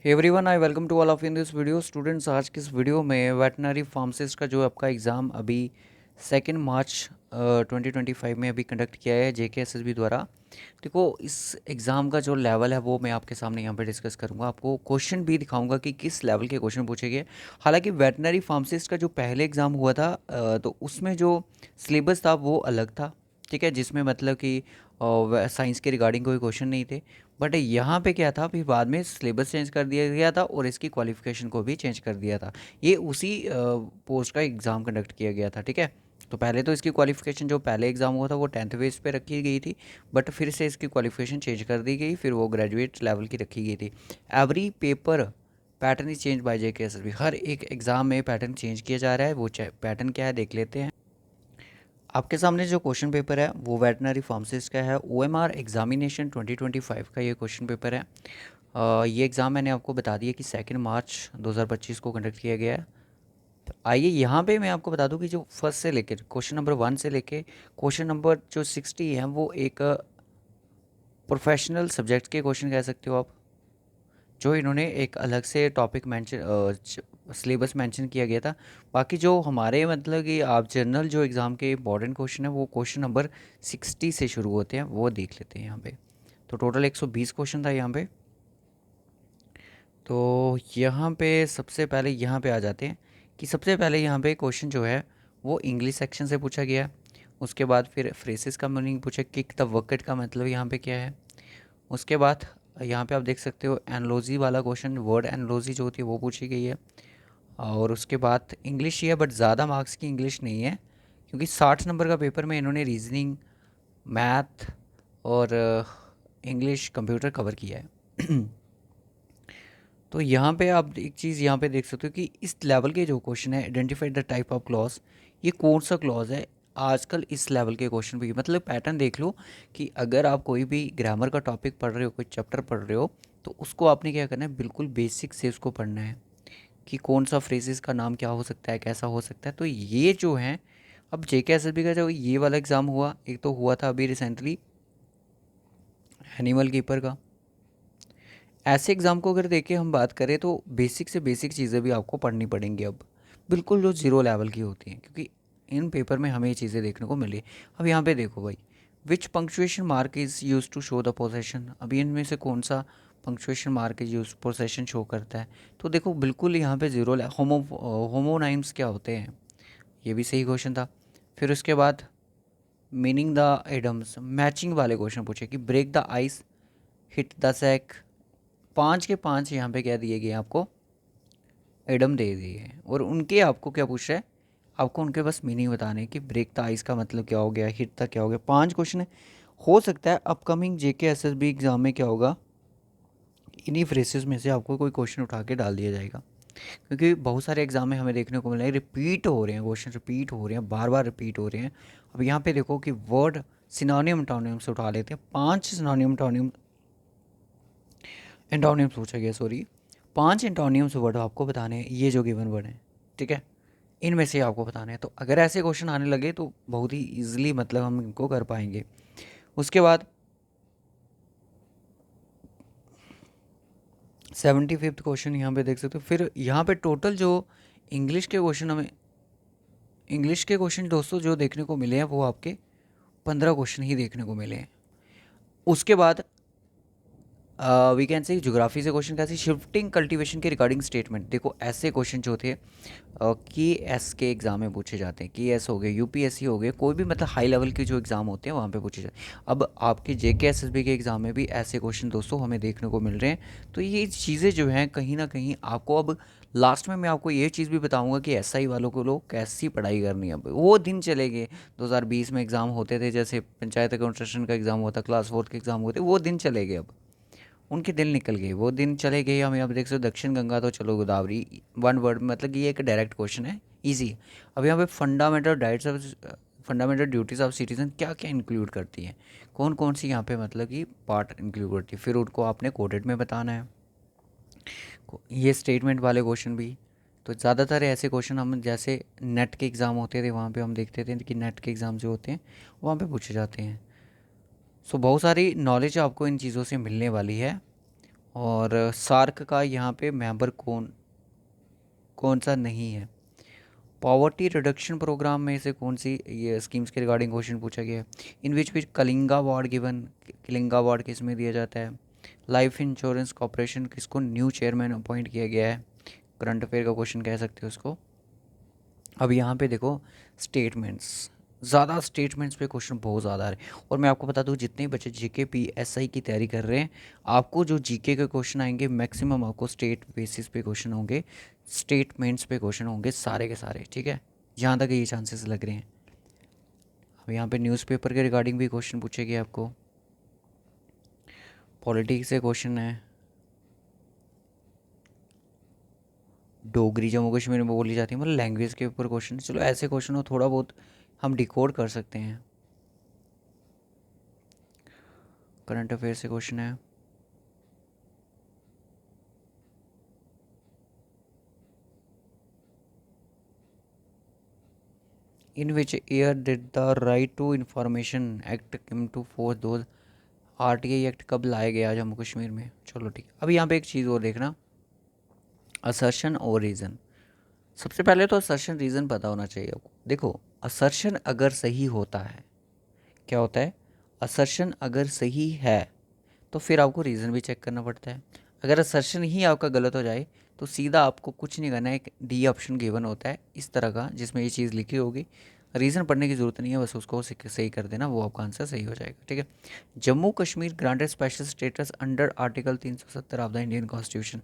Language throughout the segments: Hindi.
Hey everyone, I welcome to all of in this video. Students, आज की इस वीडियो में वेटनरी फार्मासिस्ट का जो आपका एग्ज़ाम अभी 2 मार्च 2025 में अभी कंडक्ट किया है JKSSB द्वारा। देखो, इस एग्ज़ाम का जो लेवल है वो मैं आपके सामने यहाँ पे डिस्कस करूँगा। आपको क्वेश्चन भी दिखाऊंगा कि किस लेवल के क्वेश्चन पूछे गए। हालांकि वेटनरी फार्मासिस्ट का जो पहले एग्ज़ाम हुआ था तो उसमें जो सिलेबस था वो अलग था। ठीक है, जिसमें मतलब कि साइंस के रिगार्डिंग कोई क्वेश्चन नहीं थे। बट यहाँ पे क्या था, फिर बाद में सिलेबस चेंज कर दिया गया था और इसकी क्वालिफ़िकेशन को भी चेंज कर दिया था। ये उसी पोस्ट का एग्ज़ाम कंडक्ट किया गया था। ठीक है, तो पहले तो इसकी क्वालिफ़िकेशन जो पहले एग्ज़ाम हुआ था वो 10th बेस पे रखी गई थी। बट फिर से इसकी क्वालिफ़िकेशन चेंज कर दी गई, फिर वो ग्रेजुएट लेवल की रखी गई थी। Every paper pattern is change bye JKSSB। हर एक एग्ज़ाम में पैटर्न चेंज किया जा रहा है। वो पैटर्न क्या है देख लेते हैं। आपके सामने जो क्वेश्चन पेपर है वो वेटनरी फार्मासिस्ट का है। OMR एग्जामिनेशन 2025 का ये क्वेश्चन पेपर है। ये एग्ज़ाम मैंने आपको बता दिया कि 2 मार्च 2025 को कंडक्ट किया गया है। तो आइए यहाँ पे मैं आपको बता दूं कि जो फर्स्ट से लेकर क्वेश्चन नंबर 1 से लेके क्वेश्चन नंबर जो 60 है वो एक प्रोफेशनल सब्जेक्ट के क्वेश्चन कह सकते हो आप, जो इन्होंने एक अलग से टॉपिक मेंशन सिलेबस मेंशन किया गया था। बाकी जो हमारे मतलब कि आप जनरल जो एग्ज़ाम के इंपॉर्टेंट क्वेश्चन है वो क्वेश्चन नंबर 60 से शुरू होते हैं, वो देख लेते हैं यहाँ पे। तो टोटल 120 क्वेश्चन था यहाँ पे। तो यहाँ पे सबसे पहले यहाँ पे आ जाते हैं कि सबसे पहले यहाँ पे क्वेश्चन जो है वो इंग्लिश सेक्शन से पूछा गया। उसके बाद फिर फ्रेसेस का मीनिंग पूछा, किक द बकेट का मतलब यहाँ पे क्या है। उसके बाद यहाँ पे आप देख सकते हो एनालॉजी वाला क्वेश्चन, वर्ड एनालॉजी जो होती है वो पूछी गई है। और उसके बाद इंग्लिश ही है, बट ज़्यादा मार्क्स की इंग्लिश नहीं है, क्योंकि 60 नंबर का पेपर में इन्होंने रीजनिंग, मैथ और इंग्लिश कंप्यूटर कवर किया है। तो यहाँ पे आप एक चीज़ यहाँ पे देख सकते हो कि इस लेवल के जो क्वेश्चन है, identify the type of clause, ये कौन सा क्लॉज है। आजकल इस लेवल के क्वेश्चन भी मतलब पैटर्न देख लो कि अगर आप कोई भी ग्रामर का टॉपिक पढ़ रहे हो, कोई चैप्टर पढ़ रहे हो, तो उसको आपने क्या करना है, बिल्कुल बेसिक से उसको पढ़ना है कि कौन सा फ्रेजेस का नाम क्या हो सकता है, कैसा हो सकता है। तो ये जो है, अब JKSSB का जो ये वाला एग्ज़ाम हुआ, एक तो हुआ था अभी रिसेंटली एनिमल कीपर का। ऐसे एग्ज़ाम को अगर देखें हम बात करें तो बेसिक से बेसिक चीज़ें भी आपको पढ़नी पड़ेंगी अब, बिल्कुल जो ज़ीरो लेवल की होती हैं, क्योंकि इन पेपर में हमें ये चीज़ें देखने को मिली। अब यहाँ पे देखो भाई, which punctuation mark is used to show the possession. अभी इनमें से कौन सा punctuation mark is use possession show करता है। तो देखो बिल्कुल यहाँ पे ज़ीरो होमोनाइम्स क्या होते हैं, ये भी सही क्वेश्चन था। फिर उसके बाद मीनिंग द एडम्स, मैचिंग वाले क्वेश्चन पूछे कि break the ice, hit the sack. 5 के 5 यहाँ पे क्या दिए गए हैं आपको, एडम दे दिए हैं, और उनके आपको क्या पूछ रहा है, आपको उनके बस मीनिंग बताने कि ब्रेक द आइस का मतलब क्या हो गया, हिट द क्या हो गया। 5 क्वेश्चन है। हो सकता है अपकमिंग JKSSB एग्जाम में क्या होगा, इन्हीं फ्रेसेस में से आपको कोई क्वेश्चन उठा के डाल दिया जाएगा, क्योंकि बहुत सारे एग्जाम में हमें देखने को मिला है रिपीट हो रहे हैं क्वेश्चन, रिपीट हो रहे हैं, बार बार रिपीट हो रहे हैं। अब यहाँ पे देखो कि वर्ड सिनोनियम टोनियम से उठा लेते हैं। 5 सिनोनियम टोनियम एंटोनियम्स पूछा गया, सॉरी, 5 एंटोनियम्स वर्ड आपको बताने हैं, ये जो गिवन वर्ड है। ठीक है, इनमें से आपको बताने हैं। तो अगर ऐसे क्वेश्चन आने लगे तो बहुत ही ईजिली मतलब हम इनको कर पाएंगे। उसके बाद 75th क्वेश्चन यहाँ पे देख सकते हो। फिर यहाँ पे टोटल जो इंग्लिश के क्वेश्चन हमें, इंग्लिश के क्वेश्चन दोस्तों जो देखने को मिले हैं वो आपके 15 क्वेश्चन ही देखने को मिले हैं। उसके बाद वी कैन से ज्योग्राफी से क्वेश्चन कैसे, शिफ्टिंग कल्टीवेशन के रिगार्डिंग स्टेटमेंट। देखो ऐसे क्वेश्चन जो थे कि एस के एग्ज़ाम में पूछे जाते हैं, कि एस हो गए, UPSC हो गए, कोई भी मतलब हाई लेवल के जो एग्ज़ाम होते हैं वहाँ पे पूछे जाते हैं। अब आपके JKSSB के एग्ज़ाम में भी ऐसे क्वेश्चन दोस्तों हमें देखने को मिल रहे हैं। तो ये चीज़ें जो हैं कहीं ना कहीं आपको, अब लास्ट में मैं आपको ये चीज़ भी बताऊंगा कि SI वालों को लोग कैसी पढ़ाई करनी है। अब वो दिन चले गए, 2020 में एग्ज़ाम होते थे, जैसे पंचायत कंस्ट्रक्शन का एग्ज़ाम होता, क्लास 4 के एग्ज़ाम होते, वो दिन चले गए। अब उनके दिल निकल गए, वो दिन चले गए। हमें अब देख सकते हो दक्षिण गंगा तो चलो गोदावरी, वन वर्ड मतलब कि ये एक डायरेक्ट क्वेश्चन है, इजी। अब यहाँ पे fundamental rights of, fundamental duties of citizen क्या क्या इंक्लूड करती हैं, कौन कौन सी यहाँ पे मतलब कि पार्ट इंक्लूड करती है, फिर उनको आपने कोडेड में बताना है। ये स्टेटमेंट वाले क्वेश्चन भी, तो ज़्यादातर ऐसे क्वेश्चन हम जैसे नेट के एग्ज़ाम होते थे वहाँ पे हम देखते थे कि नेट के एग्ज़ाम जो होते हैं वहाँ पे पूछे जाते हैं। सो बहुत सारी नॉलेज आपको इन चीज़ों से मिलने वाली है। और सार्क का यहाँ पे मेंबर कौन कौन सा नहीं है। पॉवर्टी रिडक्शन प्रोग्राम में से कौन सी ये स्कीम्स के रिगार्डिंग क्वेश्चन पूछा गया है। In which Kalinga award given, Kalinga award किस में दिया जाता है। लाइफ इंश्योरेंस कॉर्पोरेशन किसको न्यू चेयरमैन अपॉइंट किया गया है। करंट अफेयर का क्वेश्चन कह सकते हो उसको। अब यहाँ पे देखो स्टेटमेंट्स, ज़्यादा स्टेटमेंट्स पे क्वेश्चन बहुत ज़्यादा आ रहे हैं। और मैं आपको बता दूँ जितने बच्चे जीके पीएसआई की तैयारी कर रहे हैं, आपको जो जीके के क्वेश्चन आएंगे मैक्सिमम आपको स्टेट बेसिस पे क्वेश्चन होंगे, स्टेटमेंट्स पे क्वेश्चन होंगे सारे के सारे, ठीक है। जहाँ तक ये चांसेस लग रहे हैं। अब यहाँ पे न्यूज़पेपर के रिगार्डिंग भी क्वेश्चन पूछेंगे आपको, पॉलिटिक्स से क्वेश्चन है, डोगरी जम्मू कश्मीर में बोली जाती है, मतलब लैंग्वेज के ऊपर क्वेश्चन। चलो ऐसे क्वेश्चन हो थोड़ा बहुत हम डिकोड कर सकते हैं। करंट अफेयर से क्वेश्चन है, in which year did the right to information act come to force दो। आरटीआई एक्ट कब लाया गया जम्मू कश्मीर में। चलो ठीक है। अब यहाँ पे एक चीज़ और देखना, असर्शन और रीज़न। सबसे पहले तो असर्शन रीज़न पता होना चाहिए आपको। देखो असर्शन अगर सही होता है, क्या होता है, असर्शन अगर सही है तो फिर आपको रीज़न भी चेक करना पड़ता है। अगर असर्शन ही आपका गलत हो जाए तो सीधा आपको कुछ नहीं करना है, एक डी ऑप्शन गिवन होता है इस तरह का जिसमें ये चीज़ लिखी होगी, रीज़न पढ़ने की ज़रूरत नहीं है, बस उसको सही कर देना, वो आपका आंसर सही हो जाएगा, ठीक है। Jammu Kashmir granted special status under article 370 of the Indian constitution.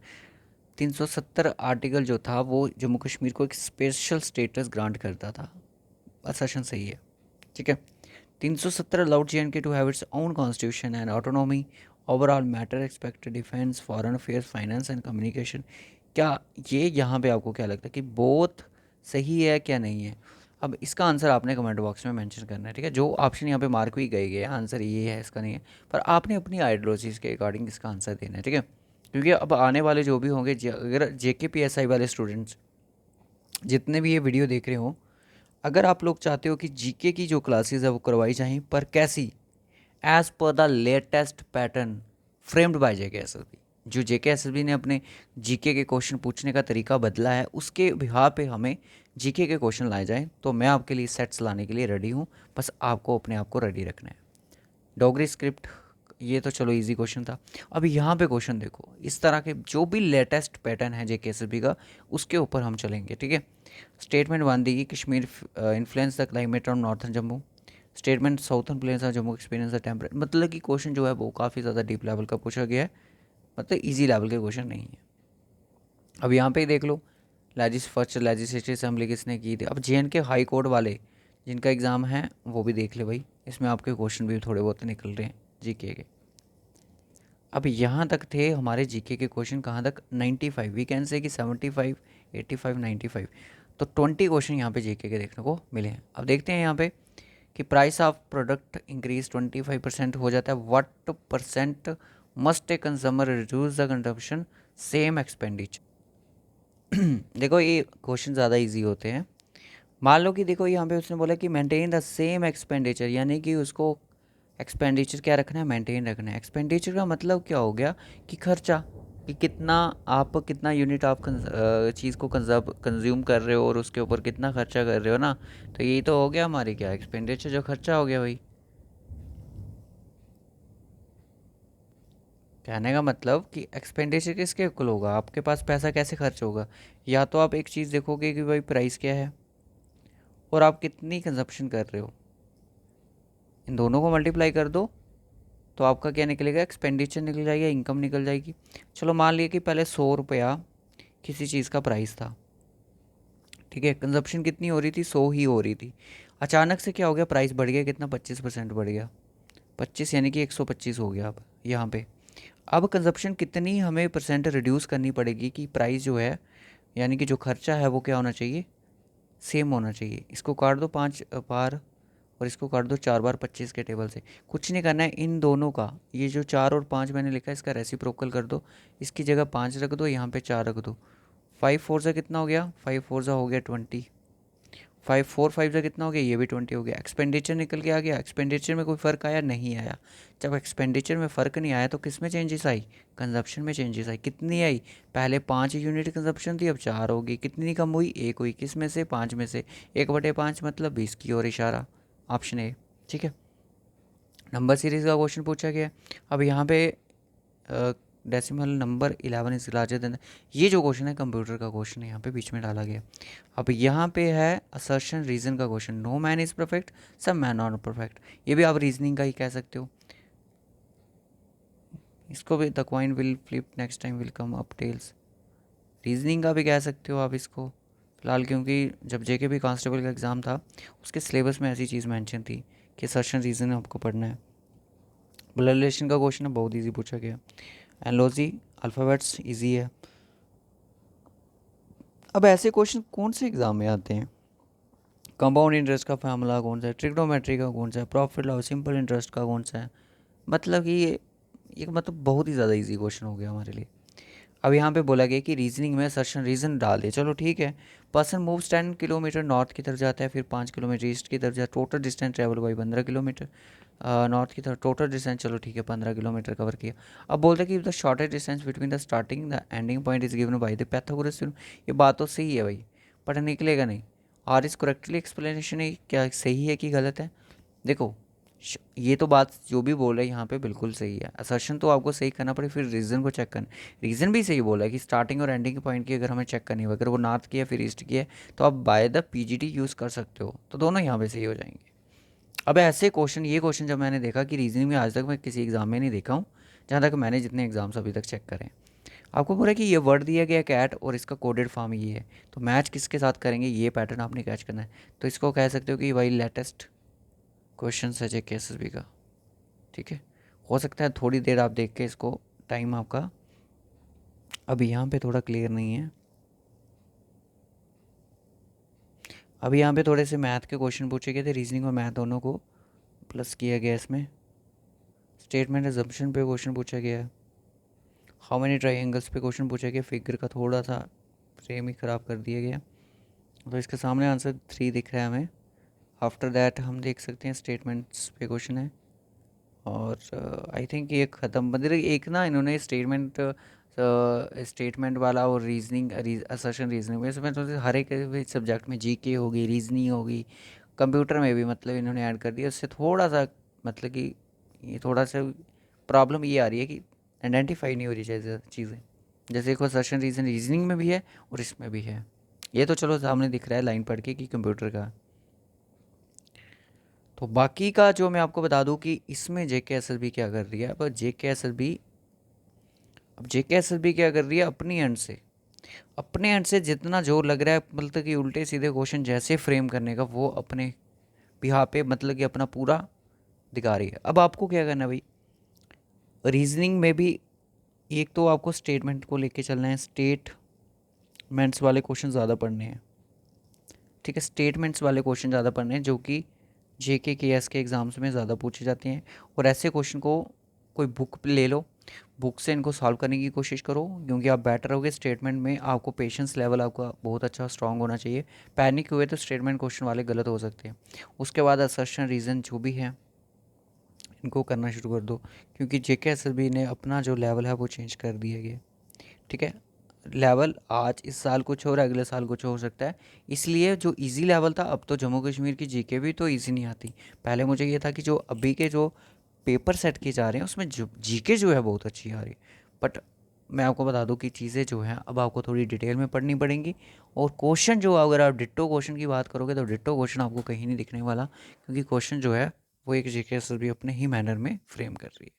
370 article जो था वो जम्मू कश्मीर को एक स्पेशल स्टेटस ग्रांट करता था, असर्शन सही है, ठीक है। 370 allowed JNK to have its own constitution and autonomy over all matter expect defence foreign affairs finance and communication. क्या ये यहाँ पे आपको क्या लगता है कि बोथ सही है क्या नहीं है। अब इसका आंसर आपने कमेंट बॉक्स में मेंशन करना है, ठीक है। जो ऑप्शन यहाँ पे मार्क भी गए गए आंसर ये है इसका नहीं है, पर आपने अपनी आइडियोलॉजीज़ के अकॉर्डिंग इसका आंसर देना है, ठीक है। क्योंकि अब आने वाले जो भी होंगे अगर JKPSI वाले स्टूडेंट्स जितने भी ये वीडियो देख रहे हो, अगर आप लोग चाहते हो कि जीके की जो क्लासेस है वो करवाई जाएं, पर कैसी, as per the latest pattern framed by JKSSB। जो JKSSB ने अपने जीके के क्वेश्चन पूछने का तरीका बदला है, उसके बिहार पे हमें जीके के क्वेश्चन लाए जाएं, तो मैं आपके लिए सेट्स लाने के लिए रेडी हूँ। बस आपको अपने आप को रेडी रखना है। डोगरी स्क्रिप्ट, ये तो चलो इजी क्वेश्चन था। अब यहाँ पे क्वेश्चन देखो, इस तरह के जो भी लेटेस्ट पैटर्न है JKSSB का उसके ऊपर हम चलेंगे, ठीक है। Statement one the, Kashmir influence the climate on northern Jammu. Statement southern plains of Jammu experience the temperate. मतलब कि क्वेश्चन जो है वो काफ़ी ज़्यादा डीप लेवल का पूछा गया है, मतलब इजी लेवल के क्वेश्चन नहीं है। अब यहाँ पे ही देख लो, फर्स्ट लेजिस्लेटिव असेंबली किसने की थी। अब JNK हाई कोर्ट वाले जिनका एग्ज़ाम है वो भी देख ले भाई, इसमें आपके क्वेश्चन भी थोड़े बहुत निकल रहे हैं जीके के। अब यहाँ तक थे हमारे जीके के क्वेश्चन, कहाँ तक, 95, वी कैन से कि 75, 85, 95। तो 20 क्वेश्चन यहाँ पे जीके के देखने को मिले हैं। अब देखते हैं यहाँ पे कि प्राइस ऑफ प्रोडक्ट इंक्रीज 25% हो जाता है, what percent must a consumer reduce the consumption same expenditure. देखो ये क्वेश्चन ज़्यादा इजी होते हैं। मान लो कि देखो यहाँ पे उसने बोला कि मेंटेन द सेम एक्सपेंडिचर, यानी कि उसको एक्सपेंडिचर क्या रखना है, मेंटेन रखना है। एक्सपेंडिचर का मतलब क्या हो गया कि खर्चा, कि कितना आप कितना यूनिट आप चीज़ को कंज्यूम कर रहे हो और उसके ऊपर कितना खर्चा कर रहे हो ना। तो यही तो हो गया हमारे क्या, एक्सपेंडिचर जो खर्चा हो गया भाई। कहने का मतलब कि एक्सपेंडिचर किसके इक्वल होगा, आपके पास पैसा कैसे खर्च होगा। या तो आप एक चीज़ देखोगे कि भाई प्राइस क्या है और आप कितनी कंजप्शन कर रहे हो, इन दोनों को मल्टीप्लाई कर दो तो आपका क्या निकलेगा, एक्सपेंडिचर निकल जाएगा, इनकम निकल जाएगी। चलो मान लिया कि पहले 100 रुपया किसी चीज़ का प्राइस था, ठीक है, कंजप्शन कितनी हो रही थी, 100 ही हो रही थी। अचानक से क्या हो गया, प्राइस बढ़ गया, कितना, 25% बढ़ गया, 25 यानी कि 125 हो गया अब यहाँ पे। अब कंजप्शन कितनी हमें परसेंट रिड्यूस करनी पड़ेगी कि प्राइस जो है, यानी कि जो खर्चा है वो क्या होना चाहिए, सेम होना चाहिए। इसको काट दो 5 बार और इसको काट दो 4 बार 25 के टेबल से। कुछ नहीं करना है, इन दोनों का, ये जो 4 और 5 मैंने लिखा है इसका रेसिप्रोकल कर दो, इसकी जगह 5 रख दो, यहाँ पे 4 रख दो। 5 4 से कितना हो गया, 5 4 हो गया 20, 5 से कितना हो गया, ये भी 20 हो गया। एक्सपेंडिचर निकल के आ गया, एक्सपेंडिचर में कोई फ़र्क आया नहीं आया। जब एक्सपेंडिचर में फ़र्क नहीं आया तो किस में चेंजेस आई, कंजप्शन में चेंजेस आई। कितनी आई, पहले 5 यूनिट कंजप्शन थी अब 4 होगी। कितनी कम हुई, 1 हुई। किस में से, 5 में से। 1/5 मतलब 20 की ओर इशारा, ऑप्शन ए। ठीक है, नंबर सीरीज़ का क्वेश्चन पूछा गया। अब यहाँ पे decimal number 11 is larger than, ये जो क्वेश्चन है कंप्यूटर का क्वेश्चन है, यहाँ पे बीच में डाला गया। अब यहाँ पे है असर्शन रीजन का question, no man is perfect, सब मैन आर परफेक्ट। ये भी आप रीजनिंग का ही कह सकते हो। इसको भी the coin will flip next time will come up tails, reasoning का भी कह सकते हो आप इसको फिलहाल, क्योंकि जब जेके भी कांस्टेबल का एग्ज़ाम था उसके सिलेबस में ऐसी चीज़ मेंशन थी कि असर्शन रीजन आपको पढ़ना है। ब्लड रिलेशन का क्वेश्चन है, बहुत ईजी पूछा गया। एनलॉजी अल्फ़ाबेट्स इजी है। अब ऐसे क्वेश्चन कौन से एग्ज़ाम में आते हैं, कंपाउंड इंटरेस्ट का फार्मूला कौन सा है, ट्रिग्नोमेट्री का कौन सा है, प्रॉफिट लॉस, सिंपल इंटरेस्ट का कौन सा है, मतलब कि ये मतलब बहुत ही ज़्यादा इजी क्वेश्चन हो गया हमारे लिए। अब यहाँ पे बोला गया कि रीजनिंग में सर्शन रीजन डाल दे, चलो ठीक है। पर्सन मूव्स 10 किलोमीटर नॉर्थ की तरफ जाता है, फिर 5 किलोमीटर ईस्ट की तरफ जाता है, total distance travel by 15 kilometre. North की तरफ टोटल डिस्टेंस, चलो ठीक है 15 किलोमीटर कवर किया। अब बोलते हैं कि the shortest distance between the starting the ending point is given by the Pythagoras theorem. ये बात तो सही है भाई, पर निकलेगा नहीं। आर इज करेक्टली एक्सप्लेनेशन है, क्या सही है कि गलत है। देखो ये तो बात जो भी बोल रहा है यहाँ पे बिल्कुल सही है। असर्शन तो आपको सही करना पड़े, फिर रीज़न को चेक करना। रीज़न भी सही बोला है कि स्टार्टिंग और एंडिंग के पॉइंट की अगर हमें चेक करनी हो, अगर वो नॉर्थ की है फिर ईस्ट की है, तो आप बाय द पीजीटी यूज़ कर सकते हो, तो दोनों यहाँ पे सही हो जाएंगे। अब ऐसे क्वेश्चन, ये क्वेश्चन जब मैंने देखा कि रीजनिंग में आज तक मैं किसी एग्जाम में नहीं देखा हूँ, जहाँ तक मैंने जितने एग्जाम्स अभी तक चेक करें। आपको बोला कि ये वर्ड दिया गया कैट और इसका कोडेड फॉर्म ये है, तो मैच किसके साथ करेंगे, ये पैटर्न आपने कैच करना है। तो इसको कह सकते हो कि भाई लेटेस्ट क्वेश्चन है जे KSSB का। ठीक है, हो सकता है थोड़ी देर आप देख के इसको, टाइम आपका अभी यहाँ पे थोड़ा क्लियर नहीं है। अभी यहाँ पे थोड़े से मैथ के क्वेश्चन पूछे गए थे, रीजनिंग और मैथ दोनों को प्लस किया गया इसमें। स्टेटमेंट एजम्पशन पे क्वेश्चन पूछा गया है। हाउ मेनी ट्राइंगल्स पे क्वेश्चन पूछा गया, फिगर का थोड़ा सा फ्रेम ही ख़राब कर दिया गया, तो इसके सामने आंसर 3 दिख रहा है हमें। आफ्टर दैट हम देख सकते हैं स्टेटमेंट्स पे क्वेश्चन है, और आई थिंक ये ख़त्म, मतलब एक ना इन्होंने स्टेटमेंट वाला और रीजनिंग असर्शन रीजनिंग में, इसमें तो हर एक सब्जेक्ट में जीके होगी, रीजनिंग होगी, कंप्यूटर में भी मतलब इन्होंने ऐड कर दिया। उससे थोड़ा सा मतलब कि ये थोड़ा सा प्रॉब्लम ये आ रही है कि आइडेंटिफाई नहीं हो रही जैसे चीज़ें, जैसे एक असर्शन रीजनिंग में भी है और इसमें भी है। ये तो चलो सामने दिख रहा है लाइन पढ़ के कि कंप्यूटर का। तो बाकी का जो मैं आपको बता दूं कि इसमें JKSSB क्या कर रही है। अब JKSSB क्या कर रही है, अपने एंड से जितना जोर लग रहा है, मतलब कि उल्टे सीधे क्वेश्चन जैसे फ्रेम करने का, वो अपने बिहा पे मतलब कि अपना पूरा दिखा रही है। अब आपको क्या करना है भाई, रीजनिंग में भी एक तो आपको स्टेटमेंट को लेके चलना है, स्टेटमेंट्स वाले क्वेश्चन ज़्यादा पढ़ने हैं। ठीक है, स्टेटमेंट्स वाले क्वेश्चन ज़्यादा पढ़ने हैं जो कि JKKS के एग्ज़ाम्स में ज़्यादा पूछे जाते हैं। और ऐसे क्वेश्चन को कोई बुक ले लो, बुक से इनको सॉल्व करने की कोशिश करो, क्योंकि आप बेटर होगे स्टेटमेंट में। आपको पेशेंस लेवल आपका बहुत अच्छा स्ट्रांग होना चाहिए। पैनिक हुए तो स्टेटमेंट क्वेश्चन वाले गलत हो सकते हैं। उसके बाद असर्शन रीज़न जो भी है इनको करना शुरू कर दो, क्योंकि JKSSB ने अपना जो लेवल है वो चेंज कर दिया गया। ठीक है, लेवल आज इस साल कुछ और अगले साल कुछ हो सकता है, इसलिए जो इजी लेवल था, अब तो जम्मू कश्मीर की जीके भी तो इजी नहीं आती। पहले मुझे ये था कि जो अभी के जो पेपर सेट किए जा रहे हैं उसमें जो जीके जो है बहुत अच्छी आ रही, बट मैं आपको बता दूं कि चीज़ें जो हैं अब आपको थोड़ी डिटेल में पढ़नी पड़ेंगी। और क्वेश्चन जो, अगर आप डिट्टो क्वेश्चन की बात करोगे तो डिट्टो क्वेश्चन आपको कहीं नहीं दिखने वाला, क्योंकि क्वेश्चन जो है वो एक JKSSB अपने ही मैनर में फ्रेम कर रही है।